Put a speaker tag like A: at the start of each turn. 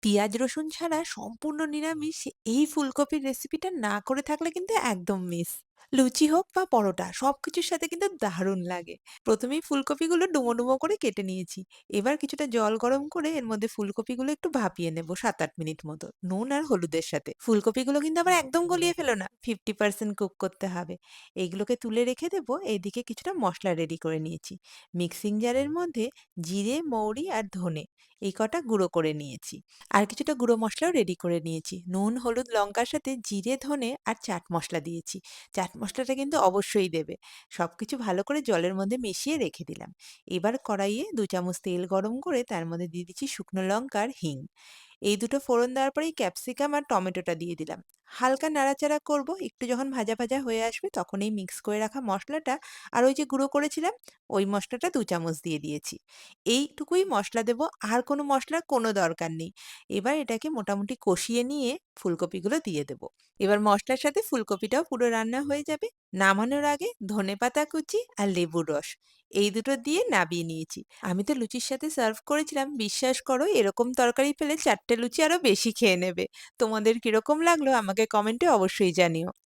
A: পিঁয়াজ রসুন ছাড়া সম্পূর্ণ নিরামিষ এই ফুলকপির রেসিপিটা না করে থাকলে কিন্তু একদম মিস। লুচি হোক বা পরোটা সবকিছুর সাথে কিন্তু দারুণ লাগে। প্রথমেই ফুলকপিগুলো ডুমো ডুমো করে কেটে নিয়েছি। এবার কিছুটা জল গরম করে এর মধ্যে ফুলকপিগুলো একটু ভাপিয়ে নেব ৭-৮ মিনিট মতো নুন আর হলুদের সাথে। ফুলকপিগুলো কিন্তু আবার একদম গলিয়ে ফেলো না, 50% কুক করতে হবে। এইগুলোকে তুলে রেখে দেবো। এইদিকে কিছুটা মশলা রেডি করে নিয়েছি। মিক্সিং জারের মধ্যে জিরে, মৌরি আর ধনে এই কটা গুঁড়ো করে নিয়েছি। আর কিছুটা গুঁড়ো মসলাও রেডি করে নিয়েছি। নুন, হলুদ, লঙ্কার সাথে জিরে, ধনে আর চাট মসলা দিয়েছি। চাট মসলাটা কিন্তু অবশ্যই দেবে। সবকিছু ভালো করে জলের মধ্যে মিশিয়ে রেখে দিলাম। এবার কড়াইয়ে ২ চামচ তেল গরম করে তার মধ্যে দিয়ে দিচ্ছি শুকনো লঙ্কা আর হিং। এই দুটো ফোড়ন দেওয়ার পরেই ক্যাপসিকাম আর টমেটোটা দিয়ে দিলাম। হালকা নাড়াচাড়া করব। একটু যখন ভাজা, ভাজা হয়ে আসবে তখন এই মিক্স করে রাখা মসলাটা আর ওই যে গুঁড়ো করেছিলাম ওই মসলাটা ২ চামচ দিয়ে দিয়েছি। এইটুকুই মসলা দেব, আর কোনো মসলার কোনো দরকার নেই। এবার এটাকে মোটামুটি কষিয়ে নিয়ে ফুলকপিগুলো দিয়ে দেব। এবার মসলার সাথে ফুলকপিটাও পুরো রান্না হয়ে যাবে। নামানোর আগে ধনেপাতা কুচি আর লেবুর রস এই দুটো দিয়ে নাবিয়ে নিয়েছি। আমি তো লুচির সাথে সার্ভ করেছিলাম। বিশ্বাস করো এরকম তরকারি পেলে ৪ টে লুচি আরো বেশি খেয়ে নেবে। তোমাদের কিরকম লাগলো আমাকে কমেন্টে অবশ্যই জানিও।